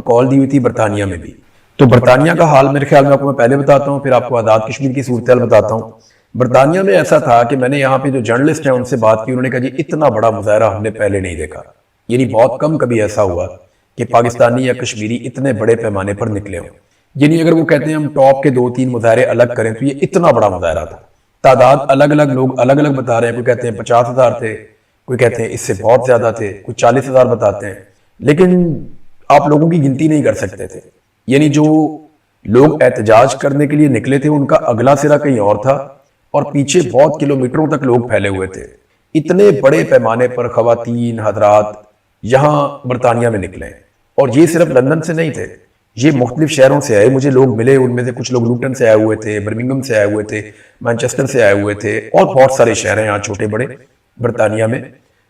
Call दी हुई थी बरतानिया में भी। तो बरतानिया का हाल मेरे ख्याल में आपको मैं पहले बताता हूँ, फिर आपको आज़ाद कश्मीर की सूरत बताता हूँ। बरतानिया में ऐसा था कि मैंने यहाँ पे जो जर्नलिस्ट हैं उनसे बात की, उन्होंने कहा जी इतना बड़ा मुजाहरा हमने पहले नहीं देखा। यानी बहुत कम कभी ऐसा हुआ कि पाकिस्तानी या कश्मीरी इतने बड़े पैमाने पर निकले हों। यानी अगर वो कहते हैं हम टॉप के 2-3 मुजाहरे अलग करें तो ये इतना बड़ा मुजाहरा था। तादाद अलग अलग लोग अलग अलग बता रहे हैं, कोई कहते हैं 50,000 थे, कोई कहते हैं इससे बहुत ज्यादा थे, कोई 40,000 बताते हैं, लेकिन आप लोगों की गिनती नहीं कर सकते थे। यानी जो लोग एहतजाज करने के लिए निकले थे उनका अगला सिरा कहीं और था और पीछे बहुत किलोमीटरों तक लोग फैले हुए थे। इतने बड़े पैमाने पर खवातीन हजरात यहाँ बरतानिया में निकले, और ये सिर्फ लंदन से नहीं थे, ये मुख्तलिफ शहरों से आए। मुझे लोग मिले, उनमें से कुछ लोग लूटन से आए हुए थे, बर्मिंघम से आए हुए थे, मैनचेस्टर से आए हुए थे, और बहुत सारे शहर हैं यहाँ छोटे बड़े बरतानिया में।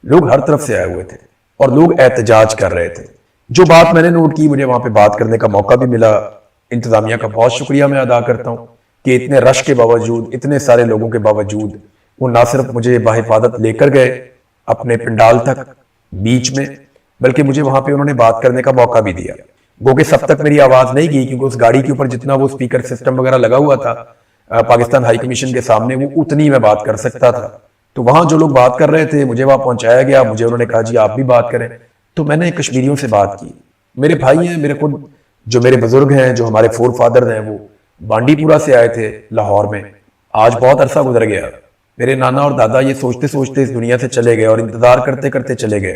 लोग हर तरफ से आए हुए थे और लोग एहतजाज कर रहे थे। जो बात मैंने नोट की, मुझे वहां पे बात करने का मौका भी मिला। इंतजामिया का बहुत शुक्रिया मैं अदा करता हूँ कि इतने रश के बावजूद, इतने सारे लोगों के बावजूद वो ना सिर्फ मुझे बाहिफाजत लेकर गए अपने पंडाल तक बीच में, बल्कि मुझे वहां पे उन्होंने बात करने का मौका भी दिया। गो के सब तक मेरी आवाज नहीं गई क्योंकि उस गाड़ी के ऊपर जितना वो स्पीकर सिस्टम वगैरह लगा हुआ था पाकिस्तान हाई कमीशन के सामने, वो उतनी मैं बात कर सकता था। तो वहां जो लोग बात कर रहे थे मुझे वहां पहुंचाया गया, मुझे उन्होंने कहा जी आप भी बात करें। तो मैंने कश्मीरियों से बात की। मेरे भाई हैं, मेरे खुद जो मेरे बुजुर्ग हैं, जो हमारे फोर फादर हैं, वो बांडीपुरा से आए थे लाहौर में। आज बहुत अरसा गुजर गया। मेरे नाना और दादा ये सोचते सोचते इस दुनिया से चले गए और इंतजार करते करते चले गए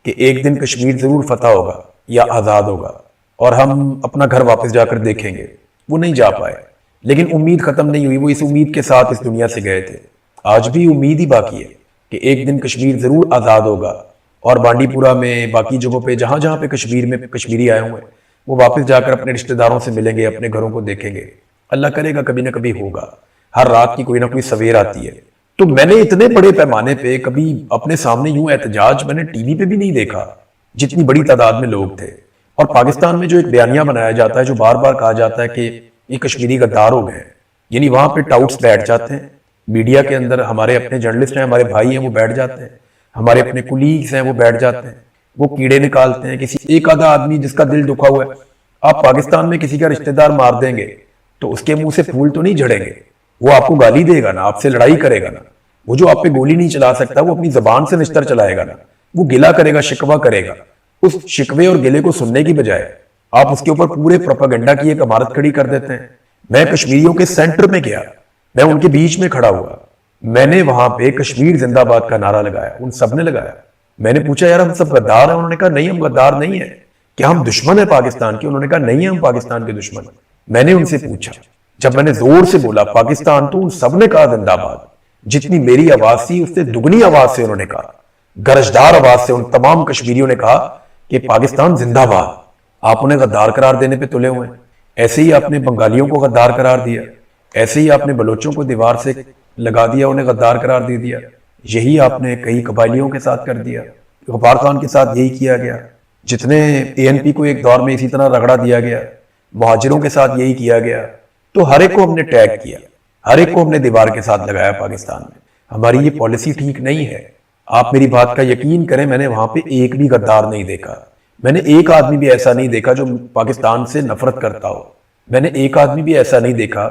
कि एक दिन कश्मीर जरूर फतह होगा या आजाद होगा और हम अपना घर वापस जाकर देखेंगे। वो नहीं जा पाए, लेकिन उम्मीद खत्म नहीं हुई। वो इस उम्मीद के साथ इस दुनिया से गए थे। आज भी उम्मीद ही बाकी है कि एक दिन कश्मीर जरूर आजाद होगा और बांडीपुरा में, बाकी जगहों पे जहां जहां पे कश्मीर में कश्मीरी आए हुए हैं, वो वापस जाकर अपने रिश्तेदारों से मिलेंगे, अपने घरों को देखेंगे। अल्लाह करेगा कभी ना कभी होगा। हर रात की कोई ना कोई सवेर आती है। तो मैंने इतने बड़े पैमाने पे कभी अपने सामने यूं एहतजाज मैंने टीवी पे भी नहीं देखा, जितनी बड़ी तादाद में लोग थे। और पाकिस्तान में जो एक बयानिया बनाया जाता है, जो बार बार कहा जाता है कि ये कश्मीरी गद्दार हो गए, यानी वहां पे टाउट्स बैठ जाते हैं मीडिया के अंदर, हमारे अपने जर्नलिस्ट हैं, हमारे भाई हैं, वो बैठ जाते हैं, हमारे अपने कुलीग्स हैं, वो बैठ जाते हैं, वो कीड़े निकालते हैं। किसी एक आधा आदमी जिसका दिल दुखा हुआ है, आप पाकिस्तान में किसी का रिश्तेदार मार देंगे तो उसके मुंह से फूल तो नहीं झड़ेंगे, वो आपको गाली देगा ना, आपसे लड़ाई करेगा ना। वो जो आप पे गोली नहीं चला सकता, वो अपनी जबान से निश्तर चलाएगा ना, वो गिला करेगा, शिकवा करेगा। उस शिकवे और गिले को सुनने की बजाय आप उसके ऊपर पूरे प्रोपेगेंडा की एक इमारत खड़ी कर देते हैं। मैं कश्मीरियों के सेंटर में गया, मैं उनके बीच में खड़ा हुआ, मैंने वहां पे कश्मीर जिंदाबाद का नारा लगाया, उन सब ने लगाया। मैंने पूछा यार हम सब गद्दार हैं? उन्होंने कहा नहीं हम गद्दार नहीं है। क्या हम दुश्मन है पाकिस्तान के? उन्होंने कहा नहीं हम पाकिस्तान के दुश्मन। मैंने उनसे पूछा, जब मैंने जोर से बोला पाकिस्तान, तो उन सब ने कहा जिंदाबाद। जितनी मेरी आवाज थी उससे दुगनी आवाज से उन्होंने कहा, गरजदार आवाज से उन तमाम कश्मीरियों ने कहा कि पाकिस्तान जिंदाबाद। आप उन्हें गद्दार करार देने पे तुले हुए हैं। ऐसे ही आपने बंगालियों को गद्दार करार दिया, ऐसे ही आपने बलोचों को दीवार से लगा दिया, उन्हें गद्दार करार दे दिया। यही आपने कई कबायलियों के साथ कर दिया। गफ्फार खान के साथ यही किया गया। जितने एएनपी को एक दौर में इसी तरह रगड़ा दिया गया, मुहाजिरों के साथ यही किया गया। तो हर एक को हमने टैग किया, हर एक को हमने दीवार के साथ लगाया पाकिस्तान में। हमारी ये पॉलिसी ठीक नहीं है। आप मेरी बात का यकीन करें, मैंने वहां पे एक भी गद्दार नहीं देखा। मैंने एक आदमी भी ऐसा नहीं देखा जो पाकिस्तान से नफरत करता हो। मैंने एक आदमी भी ऐसा नहीं देखा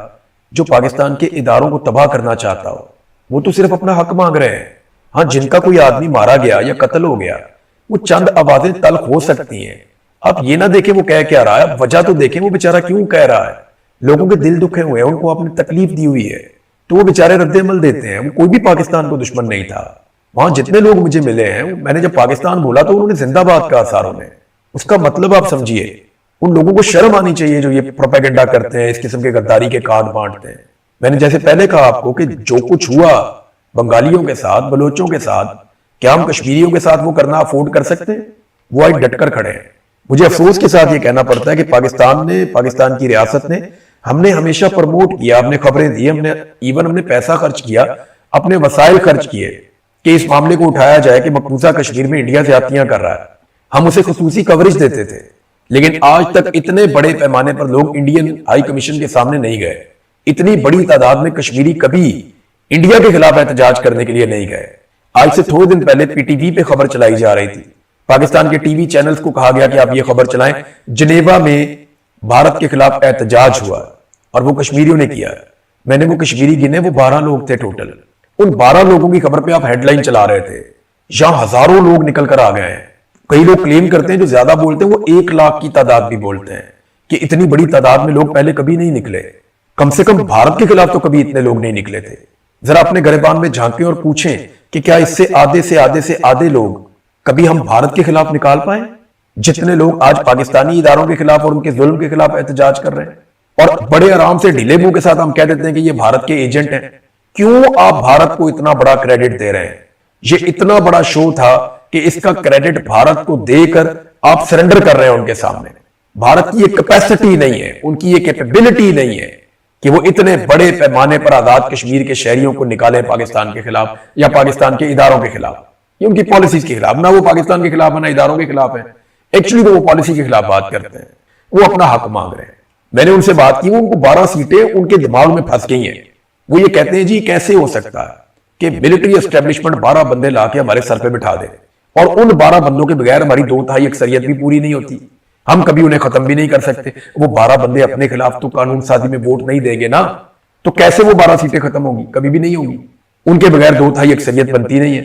जो पाकिस्तान के इदारों को तबाह करना चाहता हो। वो तो सिर्फ अपना हक मांग रहे हैं। हाँ, जिनका कोई आदमी मारा गया या कत्ल हो गया, वो चंद आवाजें तल्ख हो सकती हैं। आप ये ना देखें वो कह क्या रहा है, वजह तो देखें वो बेचारा क्यों कह रहा है। लोगों के दिल दुखे हुए हैं, उनको आपने तकलीफ दी हुई है, तो वो बेचारे रद्द-ए-अमल देते हैं। वो कोई भी पाकिस्तान को दुश्मन नहीं था। वहां जितने लोग मुझे मिले हैं, मैंने जब पाकिस्तान बोला तो उन्होंने जिंदाबाद कहा सारों ने। उसका मतलब आप समझिए, उन लोगों को शर्म आनी चाहिए जो ये प्रोपेगेंडा करते हैं, इस किस्म के गद्दारी के कार्ड बांटते हैं। मैंने जैसे पहले कहा आपको कि जो कुछ हुआ बंगालियों के साथ, बलोचों के साथ, क्या हम कश्मीरियों के साथ वो करना अफोर्ड कर सकते हैं? वो आज डटकर खड़े हैं। मुझे अफसोस के साथ ये कहना पड़ता है कि पाकिस्तान ने, पाकिस्तान की रियासत ने, हमने हमेशा प्रमोट किया, हमने खबरें दी, हमने पैसा खर्च किया, अपने वसाइल खर्च किए कि इस मामले को उठाया जाए कि मकबूजा कश्मीर में इंडिया ज्यादतियां कर रहा है। हम उसे खुसूसी कवरेज देते थे, लेकिन आज तक इतने बड़े पैमाने पर लोग इंडियन हाई कमीशन के सामने नहीं गए। इतनी बड़ी तादाद में कश्मीरी कभी इंडिया के खिलाफ एहतजाज करने के लिए नहीं गए। आज से थोड़े दिन पहले पीटीवी पे खबर चलाई जा रही थी पाकिस्तान के टीवी चैनल्स को कहा गया कि आप ये खबर चलाएं, जिनेवा में भारत के खिलाफ एहतजाज हुआ और वो कश्मीरियों ने किया। मैंने वो कश्मीरी गिने, वो 12 लोग थे टोटल। उन 12 लोगों की खबर पे आप हेडलाइन चला रहे थे। यहां हजारों लोग निकल कर आ गए हैं। कई लोग क्लेम करते हैं, जो ज्यादा बोलते हैं वो 1 लाख की तादाद भी बोलते हैं कि इतनी बड़ी तादाद में लोग पहले कभी नहीं निकले। कम से कम भारत के खिलाफ तो कभी इतने लोग नहीं निकले थे। जरा अपने गिरबान में झांकें और पूछें कि क्या इससे आधे लोग कभी हम भारत के खिलाफ निकाल पाए, जितने लोग आज पाकिस्तानी इदारों के खिलाफ और उनके जुल्म के खिलाफ एहतजाज कर रहे हैं। और बड़े आराम से ढीले मुंह के साथ हम कह देते हैं कि ये भारत के एजेंट हैं। क्यों आप भारत को इतना बड़ा क्रेडिट दे रहे हैं? ये इतना बड़ा शो था कि इसका क्रेडिट भारत को देकर आप सरेंडर कर रहे हैं उनके सामने। भारत की ये कैपेसिटी नहीं है, उनकी ये कैपेबिलिटी नहीं है कि वो इतने बड़े पैमाने पर आजाद कश्मीर के शहरियों को निकाले पाकिस्तान के खिलाफ या पाकिस्तान के इदारों के खिलाफ, ये उनकी पॉलिसीज के खिलाफ। ना वो पाकिस्तान के खिलाफ है ना इदारों के खिलाफ है। एक्चुअली वो पॉलिसी के खिलाफ बात करते हैं, वो अपना हक मांग रहे हैं। मैंने उनसे बात की, वो उनको 12 सीटें उनके दिमाग में फंस गई हैं। वो ये कहते हैं जी कैसे हो सकता है कि मिलिट्री एस्टेब्लिशमेंट 12 बंदे लाके हमारे सर पे बिठा दे और उन 12 बंदों के बगैर हमारी 2/3 अक्सरियत भी पूरी नहीं होती, हम कभी उन्हें खत्म भी नहीं कर सकते। वो 12 बंदे अपने खिलाफ तो कानून साजी में वोट नहीं देंगे ना, तो कैसे वो 12 सीटें खत्म होगी? कभी भी नहीं होगी। उनके बगैर 2/3 अक्सरियत बनती नहीं है।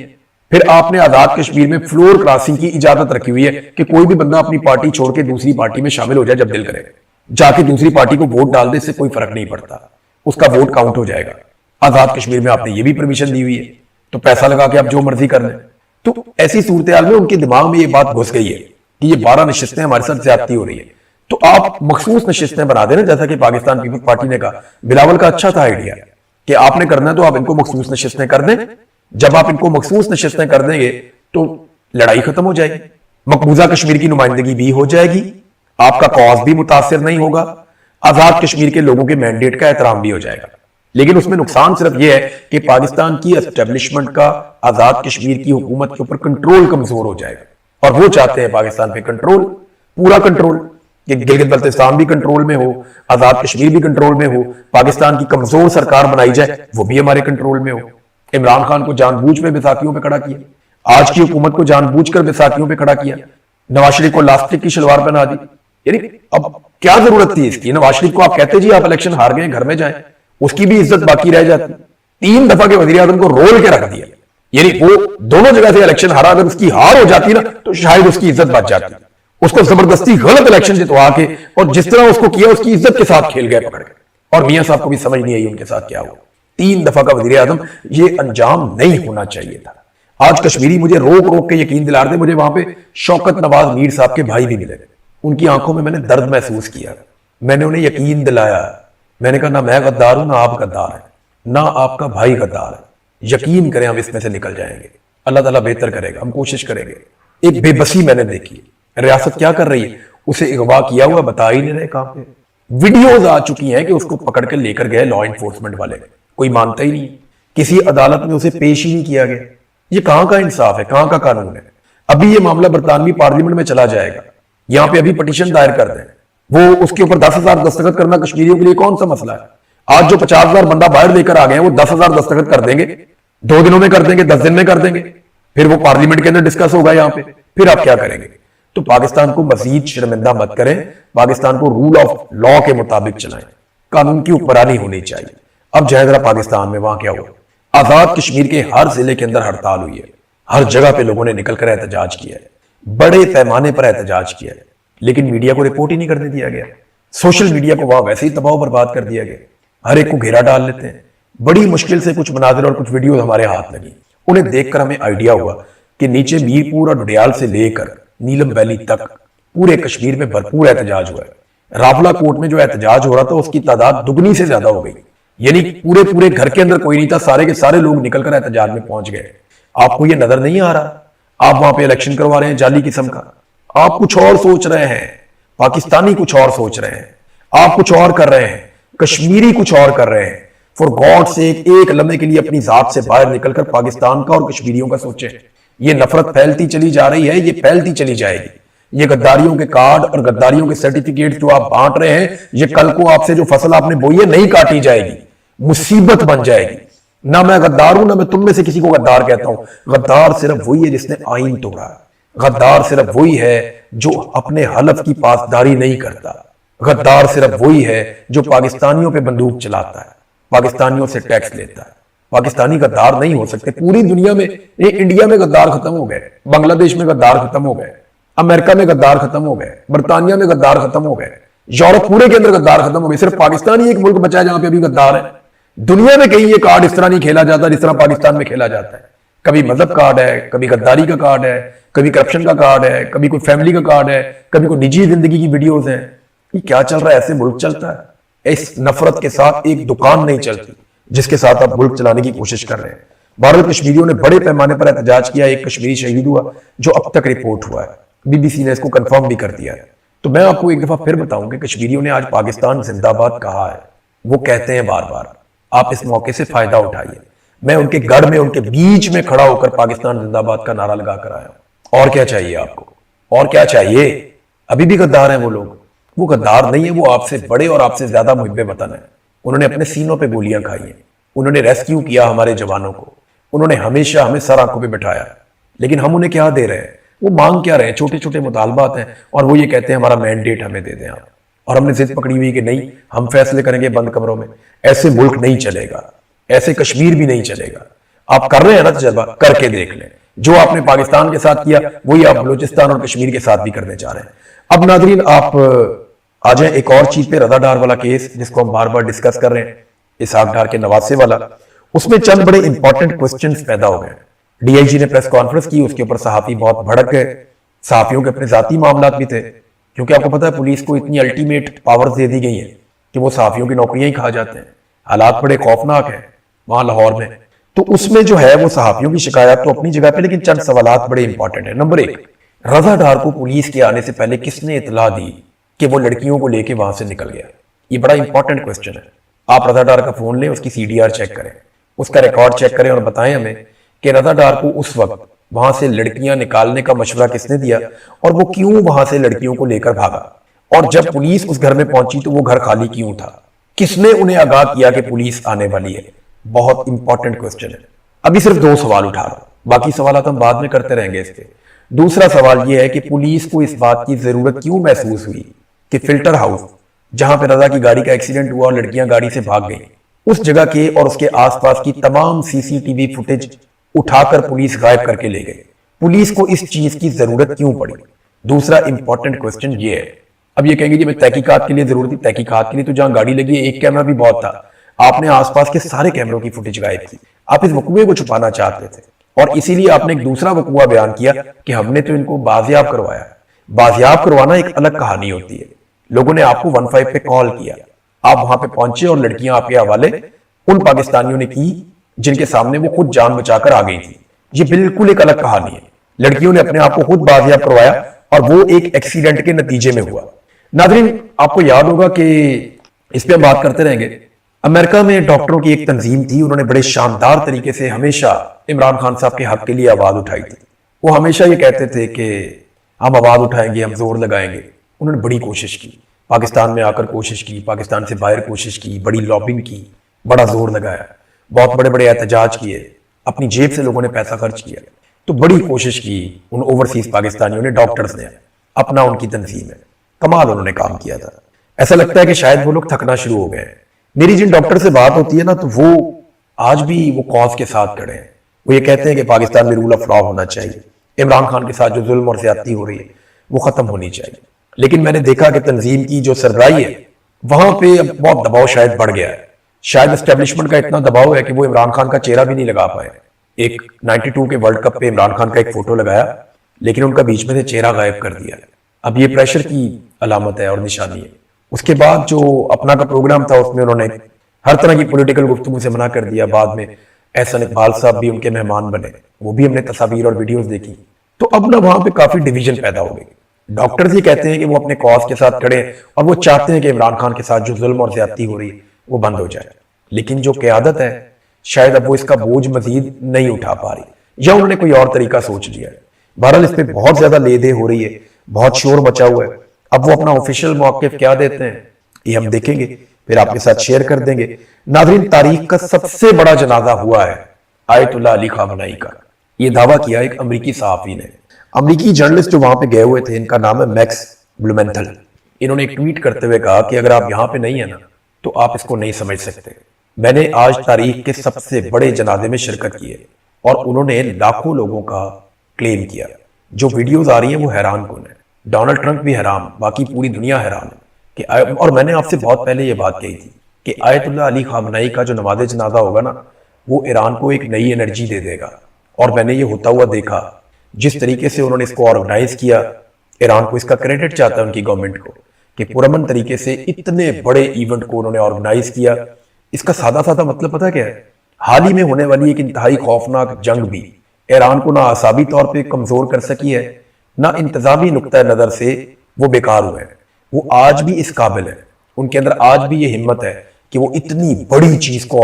फिर आपने आजाद कश्मीर में फ्लोर क्रॉसिंग की इजाजत रखी हुई है कि कोई भी बंदा अपनी पार्टी छोड़ के दूसरी पार्टी में शामिल हो जाए जब दिल करे, जाके दूसरी पार्टी को वोट डाल दे, इससे कोई फर्क नहीं पड़ता, उसका वोट काउंट हो जाएगा। आजाद कश्मीर में आपने ये भी परमिशन दी हुई है, तो पैसा लगा के आप जो मर्जी कर लें। तो ऐसी सूरत हाल में उनके दिमाग में ये बात घुस गई है कि ये 12 नशिस्तें हमारे साथ ज्यादती हो रही है, तो आप मखसूस नशिस्तें बना देना, जैसा कि पाकिस्तान पीपल्स पार्टी ने कहा। बिलावल का अच्छा था आइडिया कि आपने करना है तो आप इनको मखसूस नशिस्तें कर दें। जब आप इनको मखसूस नशिस्तें कर देंगे तो लड़ाई खत्म हो जाएगी, मकबूजा कश्मीर की नुमाइंदगी भी हो जाएगी, आपका कॉज भी मुतासिर नहीं होगा, आजाद कश्मीर के लोगों के मैंडेट का एहतराम भी हो जाएगा। लेकिन उसमें नुकसान सिर्फ यह है कि पाकिस्तान की एस्टेब्लिशमेंट का आजाद कश्मीर की हुकूमत के ऊपर कंट्रोल कमजोर हो जाएगा। और वो चाहते हैं पाकिस्तान पे कंट्रोल, पूरा कंट्रोल, कि गिलगित बल्तिस्तान भी कंट्रोल में हो, आजाद कश्मीर भी कंट्रोल में हो, पाकिस्तान की कमजोर सरकार बनाई जाए, वो भी हमारे कंट्रोल में हो। इमरान खान को जानबूझ में बैसाखियों पे खड़ा किया, आज की हुकूमत को जानबूझकर बैसाखियों पे खड़ा किया, नवाज शरीफ को लास्टिक की शलवार पहना दी। यानी अब क्या जरूरत थी इसकी? नवाज शरीफ को आप कहते जी आप इलेक्शन हार गए, घर में जाएं, उसकी भी इज्जत बाकी रह जाती। 3 दफा के वजीर आजम को रोल के रख दिया, यानी वो दोनों जगह से इलेक्शन हारा, अगर उसकी हार हो जाती ना तो शायद उसकी इज्जत बच जाती। उसको जबरदस्ती गलत इलेक्शन जितवा के और जिस तरह उसको किया उसकी इज्जत के साथ खेल गए पकड़ के, और मियां साहब को भी समझ नहीं आई उनके साथ क्या हुआ। 3 दफा का वजीर आजम, ये अंजाम नहीं होना चाहिए था। आज कश्मीरी मुझे रोक रोक के यकीन दिला रहे थे। मुझे वहां पे शौकत नवाज मीर साहब के भाई भी मिले, उनकी आंखों में मैंने दर्द महसूस किया, मैंने उन्हें यकीन दिलाया। मैंने कहा ना मैं गद्दार हूं, ना आप गद्दार हैं, ना आपका भाई गद्दार है, यकीन करें हम इसमें से निकल जाएंगे, अल्लाह ताला बेहतर करेगा, हम कोशिश करेंगे। एक बेबसी मैंने देखी, रियासत क्या कर रही है, उसे अगवा किया हुआ बता ही नहीं रहे कहां पे। वीडियोज आ चुकी हैं कि उसको पकड़ के लेकर गए लॉ एनफोर्समेंट वाले, कोई मानता ही नहीं, किसी अदालत में उसे पेश ही नहीं किया गया। ये कहां का इंसाफ है, कहां का कानून है? अभी ये मामला बरतानवी पार्लियामेंट में चला जाएगा, यहां पे अभी पिटीशन दायर कर दें, वो उसके ऊपर 10,000 दस्तखत करना कश्मीरियों के लिए कौन सा मसला है? आज जो 50,000 बंदा बाहर लेकर आ गए हैं वो 10,000 दस्तखत कर देंगे, 2 दिनों में कर देंगे, 10 दिन में कर देंगे, फिर वो पार्लियामेंट के अंदर डिस्कस होगा यहां पे, फिर आप क्या करेंगे? तो पाकिस्तान को मजीद शर्मिंदा मत करें, पाकिस्तान को रूल ऑफ लॉ के मुताबिक चलाएं, कानून की ऊपरानी होनी चाहिए। अब जाए जरा पाकिस्तान में, वहां क्या हुआ? आजाद कश्मीर के हर जिले के अंदर हड़ताल हुई है, हर जगह पे लोगों ने निकलकर एहतजाज किया है, बड़े पैमाने पर एहतजाज किया है, लेकिन मीडिया को रिपोर्ट ही नहीं करने दिया गया। सोशल मीडिया को वहां वैसे ही तबाह बर्बाद कर दिया गया, हर एक को घेरा डाल लेते हैं। बड़ी मुश्किल से कुछ मनाजिर और कुछ वीडियो हमारे हाथ लगी, उन्हें देखकर हमें आइडिया हुआ कि नीचे मीरपुर और डडियाल से लेकर नीलम वैली तक पूरे कश्मीर में भरपूर एहतजाज हुआ है। रावला कोट में जो एहतजाज हो रहा था उसकी तादाद दुगनी से ज्यादा हो गई, यानी पूरे घर के अंदर कोई नहीं था, सारे के सारे लोग निकलकर एहतजाज में पहुंच गए। आपको ये नजर नहीं आ रहा? आप वहां पे इलेक्शन करवा रहे हैं जाली किस्म का, आप कुछ और सोच रहे हैं, पाकिस्तानी कुछ और सोच रहे हैं, आप कुछ और कर रहे हैं, कश्मीरी कुछ और कर रहे हैं। फॉर गॉड से एक लम्हे के लिए अपनी जात से बाहर निकलकर पाकिस्तान का और कश्मीरियों का सोचें। ये नफरत फैलती चली जा रही है, ये फैलती चली जाएगी। ये गद्दारियों के कार्ड और गद्दारियों के सर्टिफिकेट जो आप बांट रहे हैं, ये कल को आपसे जो फसल आपने बोई है नहीं काटी जाएगी, मुसीबत बन जाएगी। ना मैं गद्दार हूं, ना मैं तुम में से किसी को गद्दार कहता हूं। गद्दार सिर्फ वही है जिसने आईन तोड़ा, गद्दार सिर्फ वही है जो अपने हलफ की पासदारी नहीं करता। गद्दार सिर्फ वही है जो पाकिस्तानियों पे बंदूक चलाता है, पाकिस्तानियों से टैक्स लेता है। पाकिस्तानी गद्दार नहीं हो सकते पूरी दुनिया में। इंडिया में गद्दार खत्म हो गए, बांग्लादेश में गद्दार खत्म हो गए, अमेरिका में गद्दार खत्म हो गए, बर्तानिया में गद्दार खत्म हो गए, यूरोप पूरे के अंदर गद्दार खत्म हो गए। सिर्फ पाकिस्तान ही एक मुल्क बचा है जहां पे अभी गद्दार है। दुनिया में कहीं ये कार्ड इस तरह नहीं खेला जाता जिस तरह पाकिस्तान में खेला जाता है। कभी मजहब कार्ड है, कभी गद्दारी का कार्ड है, कभी करप्शन का कार्ड है, कभी कोई फैमिली का कार्ड है, कभी कोई निजी जिंदगी की वीडियोस हैं। ये क्या चल रहा है? ऐसे मुल्क चलता है? इस नफरत के साथ एक दुकान नहीं चलती जिसके साथ आप मुल्क चलाने की कोशिश कर रहे हैं। भारत कश्मीरियों ने बड़े पैमाने पर एहतजाज किया। एक कश्मीरी शहीद हुआ जो अब तक रिपोर्ट हुआ है, बीबीसी ने इसको कंफर्म भी कर दिया है। तो मैं आपको एक दफा फिर बताऊं कि कश्मीरियों ने आज पाकिस्तान जिंदाबाद कहा है। वो कहते हैं बार बार, आप इस मौके से फायदा उठाइए। मैं उनके गढ़ में, उनके बीच में खड़ा होकर पाकिस्तान जिंदाबाद का नारा लगा कर आया। और क्या चाहिए आपको? और क्या चाहिए? अभी भी गद्दार हैं वो लोग। वो गद्दार नहीं है, वो आपसे बड़े और आपसे ज्यादा मुहिब्बे वतन है। उन्होंने अपने सीनों पे गोलियां खाई हैं, उन्होंने रेस्क्यू किया हमारे जवानों को, उन्होंने हमेशा हमें सर आंखों पे बिठाया। लेकिन हम उन्हें क्या दे रहे हैं? वो मांग क्या रहे हैं? छोटे छोटे मुतालबात हैं और वो ये कहते हैं हमारा मैंडेट हमें दे दें आप। और हमने जिद पकड़ी हुई कि नहीं, हम फैसले करेंगे बंद कमरों में। ऐसे मुल्क नहीं चलेगा, ऐसे कश्मीर भी नहीं चलेगा। आप कर रहे हैं ना तजर्बा, करके देख लें। जो आपने पाकिस्तान के साथ किया वही आप बलूचिस्तान और कश्मीर के साथ भी करने जा रहे हैं। अब नाजरीन आप आ जाए एक और चीज पे, रजा डार वाला केस जिसको हम बार बार डिस्कस कर रहे हैं, इसहाक डार के नवासे वाला। उसमें चंद बड़े इंपॉर्टेंट क्वेश्चंस पैदा हो गए। डीआईजी ने प्रेस कॉन्फ्रेंस की, उसके ऊपर सहाफी बहुत भड़क गए। सहाफियों के अपने जाती मामलात भी थे, क्योंकि आपको पता है पुलिस को इतनी अल्टीमेट पावर्स दे दी गई है कि वो सहाफियों की नौकरियां ही खा जाते हैं। हालात बड़े खौफनाक है वहां लाहौर में। तो उसमें जो है वो सहाफियों की शिकायत तो अपनी जगह पे, लेकिन चंद सवालात बड़े इंपॉर्टेंट है। नंबर एक, रजा डार को पुलिस के आने से पहले किसने इतला दी कि वो लड़कियों को लेके वहां से निकल गया? ये बड़ा इंपॉर्टेंट क्वेश्चन है। आप रजा डार का फोन लें, उसकी सीडीआर चेक करें, उसका रिकॉर्ड चेक करें और बताएं हमें कि रजा डार को उस वक्त वहां से लड़कियां निकालने का मशवरा किसने दिया और वो क्यों वहां से लड़कियों को लेकर भागा। और जब पुलिस उस घर में पहुंची तो वो घर खाली क्यों था? किसने उन्हें आगाह किया कि पुलिस आने वाली है? बहुत इंपॉर्टेंट क्वेश्चन है। अभी सिर्फ 2 सवाल उठा रहा हूं, बाकी सवाल हम बाद में करते रहेंगे इसके। दूसरा सवाल यह है कि पुलिस को इस बात की जरूरत क्यों महसूस हुई कि फिल्टर हाउस जहां पे रजा की गाड़ी का एक्सीडेंट हुआ और लड़कियां गाड़ी से भाग गई, उस जगह के और उसके आसपास की तमाम सीसीटीवी फुटेज उठाकर पुलिस गायब करके ले गई? पुलिस को इस चीज की जरूरत क्यों पड़ी? दूसरा इंपॉर्टेंट क्वेश्चन ये है। अब ये कहेंगे जी मैं तहकीकात के लिए जरूरत थी। तहकीकात के लिए तो जहां गाड़ी लगी है एक कैमरा भी बहुत था। आपने आसपास के सारे कैमरों की फुटेज गायब की। आप इस वकूए को छुपाना चाहते थे और इसीलिए आपने एक दूसरा वकूआ बयान किया कि हमने तो इनको बाजियाब करवाया। बाजियाब करवाना एक अलग कहानी होती है। लोगों ने आपको 15 पे कॉल किया, आप वहां पे पहुंचे और लड़कियां आपके हवाले उन पाकिस्तानियों ने की जिनके सामने वो खुद जान बचाकर आ गई थी। ये बिल्कुल एक अलग कहानी है। लड़कियों ने अपने आप को खुद बाजियाब करवाया और वो एक एक्सीडेंट के नतीजे में हुआ। नाज़रीन आपको याद होगा कि इस पे हम बात करते रहेंगे। अमेरिका में डॉक्टरों की एक तंजीम थी, उन्होंने बड़े शानदार तरीके से हमेशा इमरान खान साहब के हक के लिए आवाज उठाई थी। वो हमेशा ये कहते थे कि हम आवाज उठाएंगे, हम जोर लगाएंगे। उन्होंने बड़ी कोशिश की, पाकिस्तान में आकर कोशिश की, पाकिस्तान से बाहर कोशिश की, बड़ी लॉबिंग की, बड़ा जोर लगाया, बहुत बड़े बड़े एहतजाज किए, अपनी जेब से लोगों ने पैसा खर्च किया। तो बड़ी कोशिश की उन ओवरसीज पाकिस्तानियों ने, डॉक्टर्स ने, अपना उनकी तंजीम है, कमाल उन्होंने काम किया था। ऐसा लगता है कि शायद वो लोग थकना शुरू हो गए हैं। मेरी जिन डॉक्टर से बात होती है ना, तो वो आज भी वो कॉज के साथ खड़े हैं। वो ये कहते हैं कि पाकिस्तान में रूल ऑफ लॉ होना चाहिए, इमरान खान के साथ जो जुल्म और ज्यादती हो रही है वो खत्म होनी चाहिए। लेकिन मैंने देखा कि तंजीम की जो सरबराही है वहां पे अब बहुत दबाव शायद बढ़ गया है। शायद एस्टेब्लिशमेंट का इतना दबाव है कि वो इमरान खान का चेहरा भी नहीं लगा पाए। एक 92 के वर्ल्ड कप पे इमरान खान का एक फोटो लगाया, लेकिन उनका बीच में से चेहरा गायब कर दिया। अब ये प्रेशर की अलामत है और निशानी है। उसके बाद जो अपना का प्रोग्राम था उसमें उन्होंने हर तरह की पॉलिटिकल गुफ्तगू से मना कर दिया। बाद में एहसन इकबाल साहब भी उनके मेहमान बने, वो भी हमने तस्वीर और वीडियोस देखी। तो अब ना वहां पे काफी डिवीजन पैदा हो गई। डॉक्टर्स ही कहते हैं कि वो अपने कॉज के साथ खड़े हैं और वो चाहते हैं कि इमरान खान के साथ जो जुल्म और ज्यादती हो रही है वो बंद हो जाए। लेकिन जो क़यादत है शायद अब वो इसका बोझ मजीद नहीं उठा पा रही, या उन्होंने कोई और तरीका सोच लिया है। बहरहाल इस पर बहुत ज्यादा लेदे हो रही है, बहुत शोर मचा हुआ है। अब वो अपना ऑफिशियल मौक़िफ़ क्या देते हैं ये हम देखेंगे, फिर आपके साथ शेयर कर देंगे। नाज़रीन तारीख का सबसे बड़ा जनाजा हुआ है आयतुल्लाह अली खामनेई का। ये दावा किया एक अमरीकी सहाफ़ी ने। अमेरिकी जर्नलिस्ट जो वहां पे गए हुए थे, इनका नाम है मैक्स ब्लूमेंथल। इन्होंने एक ट्वीट करते हुए कहा कि अगर आप यहाँ पे नहीं है ना तो आप इसको नहीं समझ सकते। मैंने आज तारीख के सबसे बड़े जनाजे में शिरकत की है और उन्होंने लाखों लोगों का क्लेम किया। जो वीडियोस आ रही हैं वो हैरान कौन है। डोनाल्ड ट्रंप भी हैरान, बाकी पूरी दुनिया हैरान है कि और मैंने आपसे बहुत पहले ये बात कही थी कि आयतुल्लाह अली खामनई का जो नमाज़े जनाजा होगा ना, वो ईरान को एक नई एनर्जी दे देगा। और मैंने ये होता हुआ देखा, जिस तरीके से उन्होंने इसको ऑर्गेनाइज किया। ईरान को इसका क्रेडिट चाहता है उनकी गवर्नमेंट को कि पुरअमन तरीके से इतने बड़े इवेंट को उन्होंने ऑर्गेनाइज किया। इसका सादा सादा मतलब पता क्या है? हाल ही में होने वाली एक इंतहाई खौफनाक जंग भी ईरान को ना आसाबी तौर पे कमजोर कर सकी है, ना इंतजामी नुक्ता नजर से वो बेकार हुए हैं। वो आज भी इस काबिल है, उनके अंदर आज भी ये हिम्मत है कि वो इतनी बड़ी चीज को